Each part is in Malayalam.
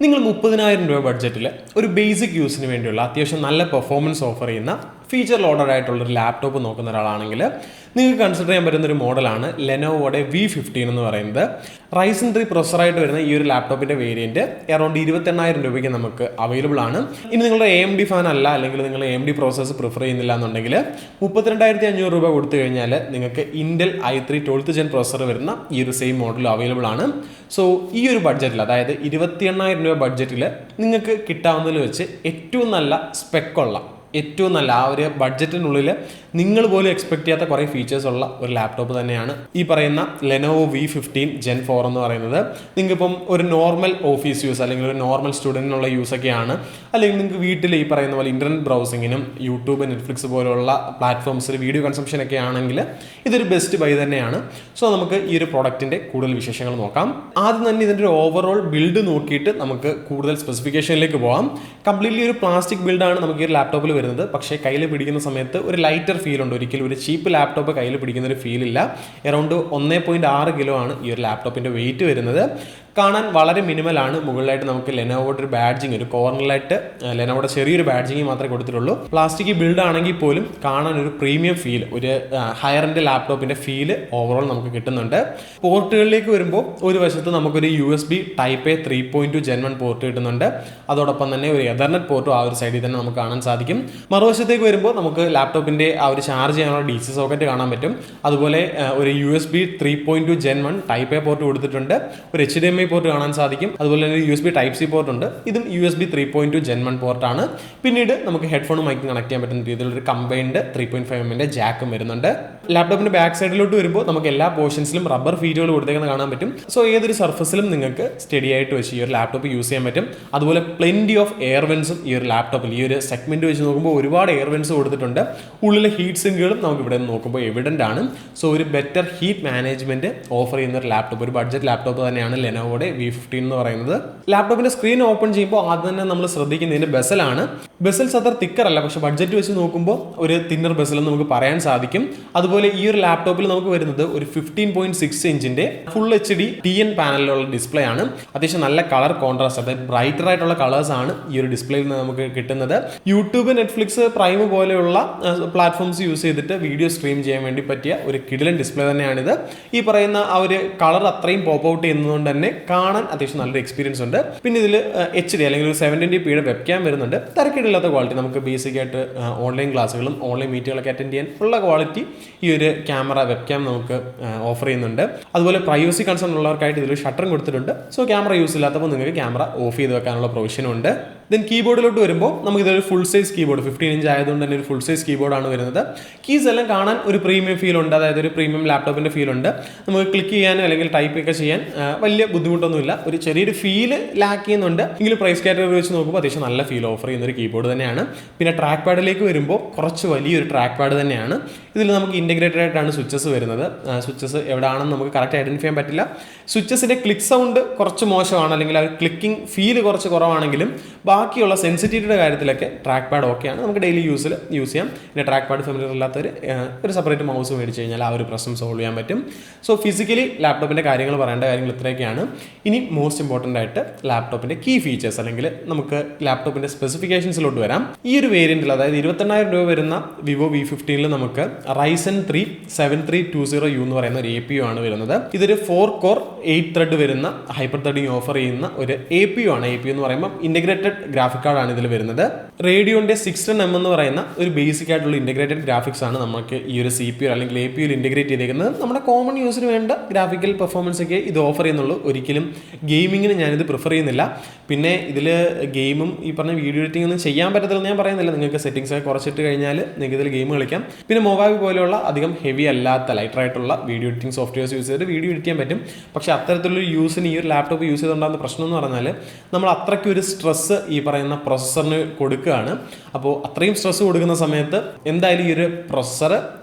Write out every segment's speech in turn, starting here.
നിങ്ങൾ 30,000 രൂപ ബഡ്ജറ്റിൽ ഒരു ബേസിക് യൂസിന് വേണ്ടിയുള്ള അത്യാവശ്യം നല്ല പെർഫോമൻസ് ഓഫർ ചെയ്യുന്ന ഫീച്ചർ ലോഡഡ് ആയിട്ടുള്ളൊരു ലാപ്ടോപ്പ് നോക്കുന്ന ഒരാളാണെങ്കിൽ നിങ്ങൾക്ക് കൺസിഡർ ചെയ്യാൻ പറ്റുന്ന ഒരു മോഡലാണ് ലെനോവോയുടെ V15 എന്ന് പറയുന്നത്. Ryzen 3 പ്രൊസറായിട്ട് വരുന്ന ഈ ഒരു ലാപ്ടോപ്പിന്റെ വേരിയന്റ് അറൌണ്ട് 28,000 രൂപയ്ക്ക് നമുക്ക് അവൈലബിൾ ആണ്. ഇനി നിങ്ങളുടെ AMD ഫാൻ അല്ല, അല്ലെങ്കിൽ നിങ്ങൾ AMD പ്രോസസ്സ് പ്രിഫർ ചെയ്യുന്നില്ല എന്നുണ്ടെങ്കിൽ 32,500 രൂപ കൊടുത്തു കഴിഞ്ഞാൽ നിങ്ങൾക്ക് Intel i3 12th gen processor വരുന്ന ഈ ഒരു സെയിം മോഡൽ അവൈലബിൾ ആണ്. സോ ഈ ഒരു ബഡ്ജറ്റിൽ, അതായത് 28,000 രൂപ ബഡ്ജറ്റിൽ നിങ്ങൾക്ക് കിട്ടാവുന്നതിൽ വെച്ച് ഏറ്റവും നല്ല സ്പെക്കുള്ള, ഏറ്റവും നല്ല ആ ഒരു ബഡ്ജറ്റിനുള്ളിൽ നിങ്ങൾ പോലും എക്സ്പെക്ട് ചെയ്യാത്ത കുറേ ഫീച്ചേഴ്സ് ഉള്ള ഒരു ലാപ്ടോപ്പ് തന്നെയാണ് ഈ പറയുന്ന ലെനോവോ V15 Gen 4 എന്ന് പറയുന്നത്. നിങ്ങൾക്കിപ്പം ഒരു നോർമൽ ഓഫീസ് യൂസ് അല്ലെങ്കിൽ ഒരു നോർമൽ സ്റ്റുഡൻറ്റിനുള്ള യൂസൊക്കെയാണ്, അല്ലെങ്കിൽ നിങ്ങൾക്ക് വീട്ടിൽ ഈ പറയുന്ന പോലെ ഇൻ്റർനെറ്റ് ബ്രൗസിങ്ങിനും യൂട്യൂബ്, നെറ്റ്ഫ്ലിക്സ് പോലുള്ള പ്ലാറ്റ്ഫോംസിൽ വീഡിയോ കൺസംഷൻ ഒക്കെ ആണെങ്കിൽ ഇതൊരു ബെസ്റ്റ് ബൈ തന്നെയാണ്. സോ നമുക്ക് ഈ ഒരു പ്രോഡക്റ്റിൻ്റെ കൂടുതൽ വിശേഷങ്ങൾ നോക്കാം. ആദ്യം തന്നെ ഇതിൻ്റെ ഒരു ഓവറോൾ ബിൽഡ് നോക്കിയിട്ട് നമുക്ക് കൂടുതൽ സ്പെസിഫിക്കേഷനിലേക്ക് പോകാം. കംപ്ലീറ്റ്ലി ഒരു പ്ലാസ്റ്റിക് ബിൽഡാണ് നമുക്ക് ഈ ഒരു ലാപ്ടോപ്പിൽ വരുന്നത്. പക്ഷേ കയ്യിൽ പിടിക്കുന്ന സമയത്ത് ഒരു ലൈറ്റർ ഫീൽ ഉണ്ട്. ഒരിക്കലും ഒരു ചീപ്പ് ലാപ്ടോപ്പ് കയ്യിൽ പിടിക്കുന്ന ഒരു ഫീൽ ഇല്ല. അറൌണ്ട് 1.6 കിലോ ആണ് ഈ ഒരു ലാപ്ടോപ്പിന്റെ വെയിറ്റ് വരുന്നത്. കാണാൻ വളരെ മിനിമലാണ്. മുകളിലായിട്ട് നമുക്ക് ലെനോവോയുടെ ഒരു ബാഡ്ജിങ്, ഒരു കോർണറിലായിട്ട് ലെനോവോയുടെ ചെറിയൊരു ബാഡ്ജിങ് മാത്രമേ കൊടുത്തിട്ടുള്ളൂ. പ്ലാസ്റ്റിക് ബിൽഡ് ആണെങ്കിൽ പോലും കാണാൻ ഒരു പ്രീമിയം ഫീൽ, ഒരു ഹയർ എൻഡ് ലാപ്ടോപ്പിന്റെ ഫീൽ ഓവറോൾ നമുക്ക് കിട്ടുന്നുണ്ട്. പോർട്ടുകളിലേക്ക് വരുമ്പോൾ ഒരു വശത്ത് നമുക്കൊരു USB Type A 3.2 Gen 1 port കിട്ടുന്നുണ്ട്. അതോടൊപ്പം തന്നെ ഒരു എതർനെറ്റ് പോർട്ടും ആ ഒരു സൈഡിൽ തന്നെ നമുക്ക് കാണാൻ സാധിക്കും. മറുവശത്തേക്ക് വരുമ്പോൾ നമുക്ക് ലാപ്ടോപ്പിന്റെ ആ ഒരു ചാർജ് ചെയ്യാനുള്ള DC സോക്കറ്റ് കാണാൻ പറ്റും. അതുപോലെ ഒരു USB 3.2 Gen 1 Type A port കൊടുത്തിട്ടുണ്ട്. ഒരു HDMI പോർട്ട് കാണാൻ സാധിക്കും. അതുപോലെ തന്നെ USB Type C പോർട്ട് ഉണ്ട്. ഇതും USB 3.2 Gen 1 പോർട്ടാണ്. പിന്നീട് നമുക്ക് ഹെഡ്ഫോണും മൈക്കും കണക്ട് ചെയ്യാൻ പറ്റുന്ന രീതിയിലൊരു കമ്പൈൻഡ് 3.5mm ജാക്കും വരുന്നുണ്ട്. ലാപ്ടോപ്പിന്റെ ബാക്ക് സൈഡിലോട്ട് വരുമ്പോൾ നമുക്ക് എല്ലാ പോർഷൻസിലും റബ്ബർ ഫീറ്റുകൾ കൊടുത്തേക്കുന്നത് കാണാൻ പറ്റും. സോ ഏതൊരു സർഫസിലും നിങ്ങൾക്ക് സ്റ്റഡി ആയിട്ട് വെച്ച് ഈ ഒരു ലാപ്ടോപ്പ് യൂസ് ചെയ്യാൻ പറ്റും. അതുപോലെ പ്ലെന്റി ഓഫ് എയർ വെൻസും ഈ ഒരു ലാപ്ടോപ്പിൽ, ഈ ഒരു സെഗ്മെന്റ് വെച്ച് നോക്കുമ്പോൾ ഒരുപാട് എയർ വെൻസ് കൊടുത്തിട്ടുണ്ട്. ഉള്ളിലെ ഹീറ്റ് സിങ്കുകളും നമുക്ക് ഇവിടെ നിന്ന് നോക്കുമ്പോൾ എവിഡന്റ് ആണ്. സോ ഒരു ബെറ്റർ ഹീറ്റ് മാനേജ്മെന്റ് ഓഫർ ചെയ്യുന്ന ഒരു ലാപ്ടോപ്പ്, ഒരു ബഡ്ജറ്റ് ലാപ്ടോപ്പ് തന്നെയാണ് ലെനോവോയുടെ V15 എന്ന് പറയുന്നത്. ലാപ്ടോപ്പിന്റെ സ്ക്രീൻ ഓപ്പൺ ചെയ്യുമ്പോൾ ആദ്യം തന്നെ നമ്മൾ ശ്രദ്ധിക്കുന്നതിന്റെ ബെസലാണ്. ബെസൽസ് അത്ര തിക്കർ അല്ല, പക്ഷെ ബഡ്ജറ്റ് വെച്ച് നോക്കുമ്പോൾ ഒരു തിന്നർ ബെസൽ എന്ന് നമുക്ക് പറയാൻ സാധിക്കും. അതുപോലെ ഈ ഒരു ലാപ്ടോപ്പിൽ നമുക്ക് വരുന്നത് ഒരു 15.6 ഇഞ്ചിന്റെ ഫുൾ HD TN പാനലിലുള്ള ഡിസ്പ്ലേ ആണ്. അത്യാവശ്യം നല്ല കളർ കോൺട്രാസ്റ്റ്, അതായത് ബ്രൈറ്റർ ആയിട്ടുള്ള കളേഴ്സ് ആണ് ഈ ഒരു ഡിസ്പ്ലേയിൽ നിന്ന് നമുക്ക് കിട്ടുന്നത്. യൂട്യൂബ്, നെറ്റ്ഫ്ലിക്സ്, പ്രൈം പോലെയുള്ള പ്ലാറ്റ്ഫോംസ് യൂസ് ചെയ്തിട്ട് വീഡിയോ സ്ട്രീം ചെയ്യാൻ വേണ്ടി പറ്റിയ ഒരു കിടിലൻ ഡിസ്പ്ലേ തന്നെയാണിത്. ഈ പറയുന്ന ആ ഒരു കളർ അത്രയും പോപ്പ് ഔട്ട് ചെയ്യുന്നതുകൊണ്ട് തന്നെ കാണാൻ അത്യാവശ്യം നല്ലൊരു എക്സ്പീരിയൻസ് ഉണ്ട്. പിന്നെ ഇതിൽ HD അല്ലെങ്കിൽ ഒരു 720p വെബ്കാം വരുന്നുണ്ട്. തിരക്കിടില്ലാത്ത ക്വാളിറ്റി, നമുക്ക് ബേസിക് ആയിട്ട് ഓൺലൈൻ ക്ലാസ്സുകളും ഓൺലൈൻ മീറ്റുകളൊക്കെ അറ്റൻഡ് ചെയ്യാൻ ഉള്ള ക്വാളിറ്റി ഈ ഒരു ക്യാമറ വെബ്കാം നമുക്ക് ഓഫർ ചെയ്യുന്നുണ്ട്. അതുപോലെ പ്രൈവസി കൺസേൺ ഉള്ളവർക്കായിട്ട് ഇതിൽ ഷട്ടറും കൊടുത്തിട്ടുണ്ട്. സോ ക്യാമറ യൂസ് ഇല്ലാത്തപ്പോൾ നിങ്ങൾക്ക് ക്യാമറ ഓഫ് ചെയ്ത് വെക്കാനുള്ള പ്രൊവിഷനും ഉണ്ട്. ദെൻ കീബോർഡിലോട്ട് വരുമ്പോൾ നമുക്ക് ഇതൊരു ഫുൾ സൈസ് കീബോർഡ്, 15 ഇഞ്ച് ആയതുകൊണ്ട് തന്നെ ഒരു ഫുൾ സൈസ് കീബോർഡാണ് വരുന്നത്. കീസ് എല്ലാം കാണാൻ ഒരു പ്രീമിയം ഫീൽ ഉണ്ട്, അതായത് ഒരു പ്രീമിയം ലാപ്ടോപ്പിന്റെ ഫീൽ ഉണ്ട്. നമുക്ക് ക്ലിക്ക് ചെയ്യാനോ അല്ലെങ്കിൽ ടൈപ്പ് ഒക്കെ ചെയ്യാൻ വലിയ ബുദ്ധിമുട്ടൊന്നുമില്ല. ഒരു ചെറിയൊരു ഫീല് ലാക്ക് ചെയ്യുന്നുണ്ട്. എങ്കിലും പ്രൈസ് കാറ്റഗറി വെച്ച് നോക്കുമ്പോൾ അത്യാവശ്യം നല്ല ഫീൽ ഓഫർ ചെയ്യുന്ന ഒരു കീബോർഡ് തന്നെയാണ്. പിന്നെ ട്രാക്ക് പാഡിലേക്ക് വരുമ്പോൾ കുറച്ച് വലിയൊരു ട്രാക്ക് പാഡ് തന്നെയാണ്. ഇതിൽ നമുക്ക് ഇന്റഗ്രേറ്റഡ് ആയിട്ടാണ് സ്വിച്ചസ് വരുന്നത്. സ്വിച്ചസ് എവിടെയാണെന്ന് നമുക്ക് കറക്റ്റ് ഐഡന്റിഫൈ ചെയ്യാൻ പറ്റില്ല. സ്വിച്ചസിന്റെ ക്ലിക്ക് സൗണ്ട് കുറച്ച് മോശമാണ്, അല്ലെങ്കിൽ ആ ക്ലിക്കിംഗ് ഫീല് കുറച്ച് കുറവാണെങ്കിലും ബാക്കിയുള്ള സെൻസിറ്റിവിറ്റിയുടെ കാര്യത്തിലൊക്കെ ട്രാക്ക് പാഡ് ഓക്കെയാണ്. നമുക്ക് ഡെയിലി യൂസ് ചെയ്യാം. പിന്നെ ട്രാക്ക് പാഡ് ഫെമിലിയർ ഒരു സെപ്പറേറ്റ് മൗസ് മേടിച്ച് കഴിഞ്ഞാൽ ആ ഒരു പ്രശ്നം സോൾവ് ചെയ്യാൻ പറ്റും. സോ ഫിസിക്കലി ലാപ്ടോപ്പിന്റെ കാര്യങ്ങൾ പറയേണ്ട കാര്യങ്ങൾ ഇത്രയൊക്കെയാണ്. ഇനി മോസ്റ്റ് ഇമ്പോർട്ടൻ്റ് ആയിട്ട് ലാപ്ടോപ്പിന്റെ കീ ഫീച്ചേഴ്സ്, അല്ലെങ്കിൽ നമുക്ക് ലാപ്ടോപ്പിന്റെ സ്പെസിഫിക്കേഷൻസിലോട്ട് വരാം. ഈ ഒരു വേരിയന്റിൽ, അതായത് 28,000 രൂപ വരുന്ന വിവോ V15 നമുക്ക് Ryzen 3 7320U എന്ന് പറയുന്ന ഒരു APU ആണ് വരുന്നത്. ഇതൊരു 4 കോർ 8 ത്രെഡ് വരുന്ന ഹൈപ്പർ ത്രെഡിങ് ഓഫർ ചെയ്യുന്ന ഒരു APU ആണ്. APU എന്ന് പറയുമ്പോൾ ഇന്റഗ്രേറ്റഡ് ഗ്രാഫിക് കാർഡ് ആണ് ഇതിൽ വരുന്നത്. റേഡിയോന്റെ 610M എന്ന് പറയുന്ന ഒരു ബേസിക് ആയിട്ടുള്ള ഇന്റഗ്രേറ്റഡ് ഗ്രാഫിക്സ് ആണ് നമുക്ക് ഈ ഒരു CPU അല്ലെങ്കിൽ APU ഇന്റഗ്രേറ്റ് ചെയ്തേക്കുന്നത്. നമ്മുടെ കോമൺ യൂസിന് വേണ്ട ഗ്രാഫിക്കൽ പെർഫോമൻസ് ഒക്കെ ഇത് ഓഫർ ചെയ്യുന്നുള്ളൂ. ഒരിക്കലും ഗെയിമിങ്ങിന് ഞാനിത് പ്രിഫർ ചെയ്യുന്നില്ല. പിന്നെ ഇതിൽ ഗെയിമും ഈ പറഞ്ഞ വീഡിയോ എഡിറ്റിംഗ് ഒന്നും ചെയ്യാൻ പറ്റത്തില്ലെന്ന് ഞാൻ പറയുന്നില്ല. നിങ്ങൾക്ക് സെറ്റിംഗ്സ് ഒക്കെ കുറച്ചിട്ട് കഴിഞ്ഞാൽ നിങ്ങൾക്ക് ഇതിൽ ഗെയിം കളിക്കാം. പിന്നെ മൊബൈൽ പോലെയുള്ള അധികം ഹെവി അല്ലാത്ത ലൈറ്റർ ആയിട്ടുള്ള വീഡിയോ എഡിറ്റിംഗ് സോഫ്റ്റ്വെയർസ് യൂസ് ചെയ്തിട്ട് വീഡിയോ എഡിറ്റ് ചെയ്യാൻ പറ്റും. പക്ഷേ അത്തരത്തിലുള്ള യൂസിന് ഈ ഒരു ലാപ്ടോപ്പ് യൂസ് ചെയ്തുകൊണ്ടാകുന്ന പ്രശ്നം എന്ന് പറഞ്ഞാൽ നമ്മൾ അത്രയ്ക്ക് ഒരു സ്ട്രെസ് ഈ പറയുന്ന പ്രൊസസ്സറിന് കൊടുക്കുകയാണ്. അപ്പോൾ അത്രയും സ്ട്രെസ് കൊടുക്കുന്ന സമയത്ത് എന്തായാലും ഈ ഒരു പ്രൊസസ്സർ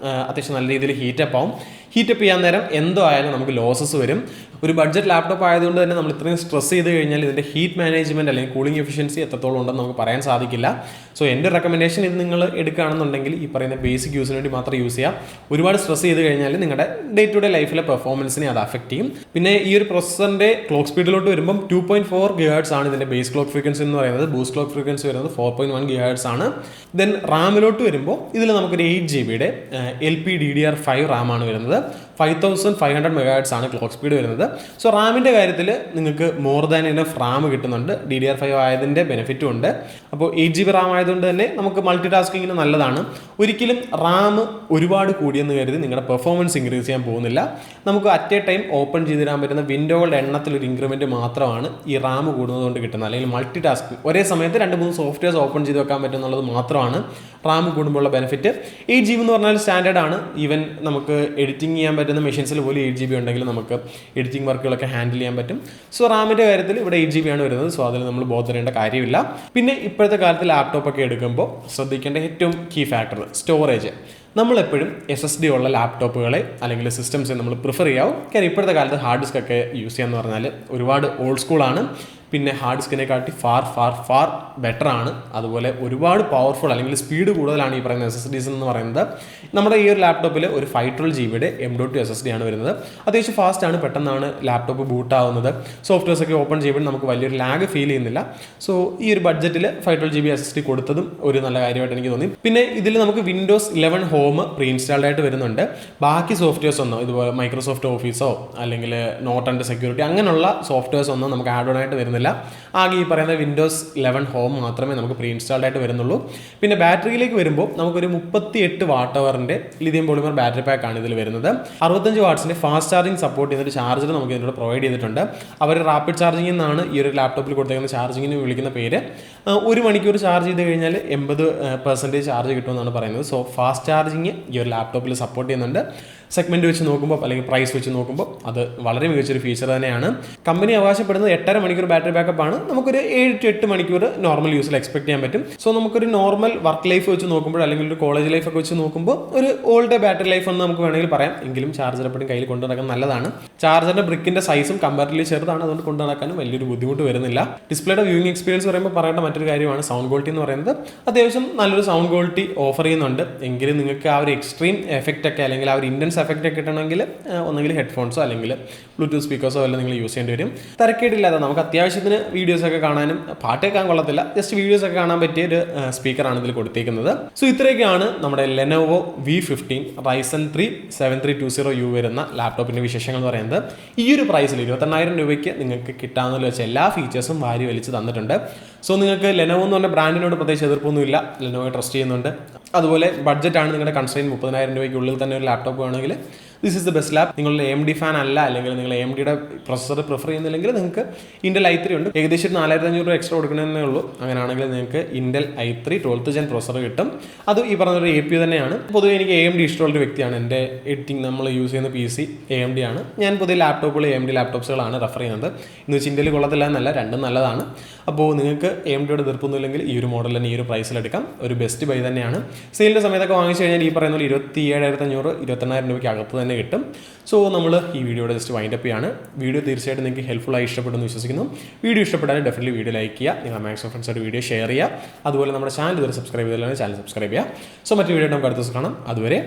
അത്യാവശ്യം നല്ല രീതിയിൽ ഹീറ്റപ്പ് ആവും. ഹീറ്റ് അപ്പ് ചെയ്യാൻ നേരം എന്തോ ആയാലും നമുക്ക് ലോസസ് വരും. ഒരു ബഡ്ജറ്റ് ലാപ്ടോപ്പ് ആയതുകൊണ്ട് തന്നെ നമ്മൾ ഇത്രയും സ്ട്രെസ് ചെയ്ത് കഴിഞ്ഞാൽ ഇതിൻ്റെ ഹീറ്റ് മാനേജ്മെൻറ്റ് അല്ലെങ്കിൽ കൂളിംഗ് എഫിഷ്യൻസി എത്രത്തോളം ഉണ്ടെന്ന് നമുക്ക് പറയാൻ സാധിക്കില്ല. സോ എൻ്റെ റെക്കമെൻഡേഷൻ ഇത് നിങ്ങൾ എടുക്കുകയാണെന്നുണ്ടെങ്കിൽ ഈ പറയുന്ന ബേസിക് യൂസിന് വേണ്ടി മാത്രം യൂസ് ചെയ്യാം. ഒരുപാട് സ്ട്രെസ് ചെയ്ത് കഴിഞ്ഞാൽ നിങ്ങളുടെ ഡേ ടു ഡേ ലൈഫിലെ പെർഫോമൻസിനെ അത് അഫക്റ്റ് ചെയ്യും. പിന്നെ ഈ ഒരു പ്രൊസസ്സറിൻ്റെ ക്ലോക്ക് സ്പീഡിലോട്ട് വരുമ്പം 2.4 GHz ആണ് ഇതിൻ്റെ ബേസ് ക്ലോക്ക് ഫ്രീക്വൻസി എന്ന് പറയുന്നത്. ബൂസ്റ്റ് ക്ലോക്ക് ഫ്രീക്വൻസി വരുന്നത് 4.1 GHz ആണ്. ദെൻ റാമിലോട്ട് വരുമ്പോൾ ഇതിൽ നമുക്കൊരു 8 GB LPDDR5 റാം ആണ് വരുന്നത്. 5500 MHz ആണ് ക്ലോക്ക് സ്പീഡ് വരുന്നത്. സോ റാമിൻ്റെ കാര്യത്തിൽ നിങ്ങൾക്ക് മോർ ദാൻ ഇനഫ് റാം കിട്ടുന്നുണ്ട്. DDR5 ആയതിൻ്റെ ബെനിഫിറ്റും ഉണ്ട്. അപ്പോൾ 8 GB റാം ആയതുകൊണ്ട് തന്നെ നമുക്ക് മൾട്ടി ടാസ്കിങ്ങിന് നല്ലതാണ്. ഒരിക്കലും റാം ഒരുപാട് കൂടിയെന്ന് കരുതി നിങ്ങളുടെ പെർഫോമൻസ് ഇൻക്രീസ് ചെയ്യാൻ പോകുന്നില്ല. നമുക്ക് അറ്റ് എ ടൈം ഓപ്പൺ ചെയ്തിടാൻ പറ്റുന്ന വിൻഡോകളുടെ എണ്ണത്തിലൊരു ഇൻക്രിമെൻറ്റ് മാത്രമാണ് ഈ റാം കൂടുന്നതുകൊണ്ട് കിട്ടുന്നത്. അല്ലെങ്കിൽ മൾട്ടി ടാസ്കിങ് ഒരേ സമയത്ത് 2-3 സോഫ്റ്റ്വെയർസ് ഓപ്പൺ ചെയ്ത് വെക്കാൻ പറ്റുന്നുള്ളത് മാത്രമാണ് റാം കൂടുമ്പോഴുള്ള ബെനിഫിറ്റ്. 8 GB എന്ന് പറഞ്ഞാൽ സ്റ്റാൻഡേർഡ് ആണ്. ഈവൻ നമുക്ക് എഡിറ്റിംഗ് ചെയ്യാൻ പറ്റുന്ന മെഷീൻസിൽ പോലും 8 GB ഉണ്ടെങ്കിൽ നമുക്ക് എഡിറ്റിംഗ് വർക്കുകളൊക്കെ ഹാൻഡിൽ ചെയ്യാൻ പറ്റും. സോ റാമിൻ്റെ കാര്യത്തിൽ ഇവിടെ 8 GB ആണ് വരുന്നത്. സോ അതിൽ നമ്മൾ ബോധരേണ്ട കാര്യമില്ല. പിന്നെ ഇപ്പോഴത്തെ കാലത്ത് ലാപ്ടോപ്പൊക്കെ എടുക്കുമ്പോൾ ശ്രദ്ധിക്കേണ്ട ഏറ്റവും കീ ഫാക്ടർ സ്റ്റോറേജ്. നമ്മളെപ്പോഴും SSD ഉള്ള ലാപ്ടോപ്പുകളെ അല്ലെങ്കിൽ സിസ്റ്റംസ് നമ്മൾ പ്രിഫർ ചെയ്യാവും. കാര്യം ഇപ്പോഴത്തെ കാലത്ത് ഹാർഡ് ഡിസ്ക് ഒക്കെ യൂസ് ചെയ്യാന്ന് പറഞ്ഞാൽ ഒരുപാട് ഓൾഡ് സ്കൂളാണ്. പിന്നെ ഹാർഡ് ഡിസ്കിനെക്കാട്ടി ഫാർ ബെറ്റർ ആണ്. അതുപോലെ ഒരുപാട് പവർഫുൾ അല്ലെങ്കിൽ സ്പീഡ് കൂടുതലാണ് ഈ പറയുന്ന SSDs എന്ന് പറയുന്നത്. നമ്മുടെ ഈ ഒരു ലാപ്ടോപ്പിൽ ഒരു 512 GB M.2 SSD ആണ് വരുന്നത്. അത്യാവശ്യം ഫാസ്റ്റ് ആണ്, പെട്ടെന്നാണ് ലാപ്ടോപ്പ് ബൂട്ട് ആവുന്നത്. സോഫ്റ്റ്വെയർസ് ഒക്കെ ഓപ്പൺ ചെയ്യുമ്പോൾ നമുക്ക് വലിയൊരു ലാഗ് ഫീൽ ചെയ്യുന്നില്ല. സോ ഈ ഒരു ബഡ്ജറ്റിൽ 512 GB SSD കൊടുത്തതും ഒരു നല്ല കാര്യമായിട്ട് എനിക്ക് തോന്നി. പിന്നെ ഇതിൽ നമുക്ക് Windows 11 ഹോം പ്രീ ഇൻസ്റ്റാൾഡ് ആയിട്ട് വരുന്നുണ്ട്. ബാക്കി സോഫ്റ്റ്വെയർസ് ഒന്നും ഇതുപോലെ മൈക്രോസോഫ്റ്റ് ഓഫീസോ അല്ലെങ്കിൽ നോട്ട് ആൻഡ് സെക്യൂരിറ്റി അങ്ങനെയുള്ള സോഫ്റ്റ്വെയർസ് ഒന്നും നമുക്ക് ആഡ് ഓൺ ആയിട്ട് വരുന്നില്ല. ആകെ ഈ പറയുന്ന Windows 11 ഹോം മാത്രമേ നമുക്ക് പ്രീ ഇൻസ്റ്റാൾഡ് ആയിട്ട് വരുന്നുള്ളൂ. പിന്നെ ബാറ്ററിയിലേക്ക് വരുമ്പോൾ നമുക്കൊരു 38 വാട്ട്-അവറിൻ്റെ ലിഥിയം പോളിമർ ബാറ്ററി പാക്ക് ആണ് ഇതിൽ വരുന്നത്. 65 വാട്ട്സിൻ്റെ ഫാസ്റ്റ് ചാർജിങ് സപ്പോർട്ട് ചെയ്യുന്ന ഒരു ചാർജർ നമുക്ക് ഇതിലൂടെ പ്രൊവൈഡ് ചെയ്തിട്ടുണ്ട്. അവർ റാപ്പിഡ് ചാർജിംഗ് എന്നാണ് ഈ ഒരു ലാപ്ടോപ്പിൽ കൊടുത്തേക്കുന്ന ചാർജിങ്ങിന് വിളിക്കുന്ന പേര്. 1 മണിക്കൂർ ചാർജ് ചെയ്ത് കഴിഞ്ഞാൽ 80% ചാർജ് കിട്ടുമെന്നാണ് പറയുന്നത്. സോ ഫാസ്റ്റ് ചാർജിങ് ഈ ഒരു ലാപ്ടോപ്പിൽ സപ്പോർട്ട് ചെയ്യുന്നുണ്ട്. സെഗ്മെൻറ്റ് വെച്ച് നോക്കുമ്പോൾ അല്ലെങ്കിൽ പ്രൈസ് വെച്ച് നോക്കുമ്പോൾ അത് വളരെ മികച്ചൊരു ഫീച്ചർ തന്നെയാണ്. കമ്പനി അവകാശപ്പെടുന്നത് 8.5 മണിക്കൂർ ബാറ്ററി ബാക്കപ്പ് ആണ്. നമുക്കൊരു 7 to 8 മണിക്കൂർ നോർമൽ യൂസിൽ എക്സ്പെക്ട് ചെയ്യാൻ പറ്റും. സോ നമുക്കൊരു നോർമൽ വർക്ക് ലൈഫ് വെച്ച് നോക്കുമ്പോൾ അല്ലെങ്കിൽ ഒരു കോളേജ് ലൈഫ് ഒക്കെ വെച്ച് നോക്കുമ്പോൾ ഒരു ഓൾഡ് ബാറ്ററി ലൈഫ് എന്ന് നമുക്ക് വേണമെങ്കിൽ പറയാം. എങ്കിലും ചാർജർ എപ്പോഴും കയ്യിൽ കൊണ്ടു നടക്കാൻ നല്ലതാണ്. ചാർജറിന്റെ ബ്രിക്കിന്റെ സൈസും കമ്പാരിറ്റീവ്ലി ചെറുതാണ്. അതുകൊണ്ട് കൊണ്ടു നടക്കാനും വലിയൊരു ബുദ്ധിമുട്ട് വരുന്നില്ല. ഡിസ്പ്ലേയുടെ വ്യൂയിങ് എക്സ്പീരിയൻസ് പറയുമ്പോൾ പറയേണ്ട മറ്റൊരു കാര്യമാണ് സൗണ്ട് ക്വാളിറ്റി എന്ന് പറയുന്നത്. അത്യാവശ്യം നല്ലൊരു സൗണ്ട് ക്വാളിറ്റി ഓഫർ ചെയ്യുന്നുണ്ട്. എങ്കിലും നിങ്ങൾക്ക് ആ ഒരു എക്സ്ട്രീം എഫക്റ്റ് ഒക്കെ അല്ലെങ്കിൽ ആ ഒരു ഇൻറ്റൻസ് എഫക്റ്റ് ഒക്കെ കിട്ടണമെങ്കിൽ ഒന്നെങ്കിൽ ഹെഡ്ഫോൺസോ അല്ലെങ്കിൽ ബ്ലൂടൂത്ത് സ്പീക്കേഴ്സോ എല്ലാം നിങ്ങൾ യൂസ് ചെയ്യേണ്ടി വരും. തിരക്കേടില്ലാതെ നമുക്ക് അത്യാവശ്യത്തിന് വീഡിയോസൊക്കെ കാണാനും പാട്ട് കേൾക്കാൻ കൊള്ളത്തില്ല, ജസ്റ്റ് വീഡിയോസൊക്കെ കാണാൻ പറ്റിയ ഒരു സ്പീക്കറാണ് ഇതിൽ കൊടുത്തേക്കുന്നത്. സോ ഇത്രയൊക്കെയാണ് നമ്മുടെ Lenovo V15 Ryzen 3 7320U വരുന്ന ലാപ്ടോപ്പിൻ്റെ വിശേഷങ്ങൾ എന്ന് പറയുന്നത്. ഈ ഒരു പ്രൈസിൽ 28,000 രൂപയ്ക്ക് നിങ്ങൾക്ക് കിട്ടാവുന്നതിൽ വെച്ച എല്ലാ ഫീച്ചേഴ്സും വാരി വലിച്ച് തന്നിട്ടുണ്ട്. സോ നിങ്ങൾക്ക് Lenovo എന്ന് പറഞ്ഞ ബ്രാൻഡിനോട് പ്രത്യേകിച്ച് എതിർപ്പൊന്നുമില്ല. Lenovo ട്രസ്റ്റ് ചെയ്യുന്നുണ്ട്. അതുപോലെ ബഡ്ജറ്റാണ് നിങ്ങളുടെ കൺസ്ട്രെയിൻ 30,000 രൂപയ്ക്കുള്ളിൽ തന്നെ ഒരു ലാപ്ടോപ്പ് വേണമെങ്കിൽ this is the best lap. നിങ്ങളുടെ AMD ഫാൻ അല്ല അല്ലെങ്കിൽ നിങ്ങൾ AMDയുടെ പ്രൊസസ്സർ പ്രിഫർ ചെയ്യുന്നില്ലെങ്കിൽ നിങ്ങൾക്ക് Intel i3 ഉണ്ട്. ഏകദേശം 4,500 രൂപ എക്സ്ട്രാ കൊടുക്കണമെന്നേ ഉള്ളൂ. അങ്ങനെയാണെങ്കിൽ നിങ്ങൾക്ക് Intel i3 12th Gen processor കിട്ടും. അത് ഈ പറഞ്ഞൊരു APU തന്നെയാണ്. പൊതുവെ എനിക്ക് AMD ഇഷ്ടമുള്ളൊരു വ്യക്തിയാണ്. എൻ്റെ എഡിറ്റിംഗ് നമ്മൾ യൂസ് ചെയ്യുന്ന PC AMD ആണ്. ഞാൻ പുതിയ ലാപ്ടോപ്പുകൾ AMD ലാപ്ടോപ്സുകളാണ് റെഫർ ചെയ്യുന്നത്. എന്ന് വെച്ച് Intel കൊള്ളത്തില്ല എന്നല്ല, രണ്ടും നല്ലതാണ്. അപ്പോൾ നിങ്ങൾക്ക് AMDയുടെ എതിർപ്പൊന്നുമില്ലെങ്കിൽ ഈ ഒരു മോഡൽ തന്നെ ഈ ഒരു പ്രൈസിലെടുക്കാം. ഒരു ബെസ്റ്റ് ബൈ തന്നെയാണ്. സെയിലിൻ്റെ സമയത്തൊക്കെ വാങ്ങിച്ചു കഴിഞ്ഞാൽ ഈ പറയുന്ന 27,500 28,000 രൂപയ്ക്ക് അകത്ത് തന്നെ കിട്ടും. സോ നമ്മൾ ഈ വീഡിയോയുടെ ജസ്റ്റ് വൈൻഡപ്പ് ചെയ്യാണ്. വീഡിയോ തീർച്ചയായിട്ടും നിങ്ങൾക്ക് ഹെൽപ്ഫുള്ളായി ഇഷ്ടപ്പെടുന്നു വിശ്വസിക്കുന്നു. വീഡിയോ ഇഷ്ടപ്പെട്ടാൽ ഡെഫിനറ്റ്ലി വീഡിയോ ലൈക്ക് ചെയ്യുക. നിങ്ങൾ മാക്സിമം ഫ്രണ്ട്സായിട്ട് വീഡിയോ ഷെയർ ചെയ്യുക. അതുപോലെ നമ്മുടെ ചാനൽ ഇതുവരെ സബ്സ്ക്രൈബ് ചെയ്താലും ചാനൽ സബ്സ്ക്രൈബ് ചെയ്യുക. സോ മറ്റു വീഡിയോ നമുക്ക് അടുത്ത ദിവസം കാണാം. അതുവരെ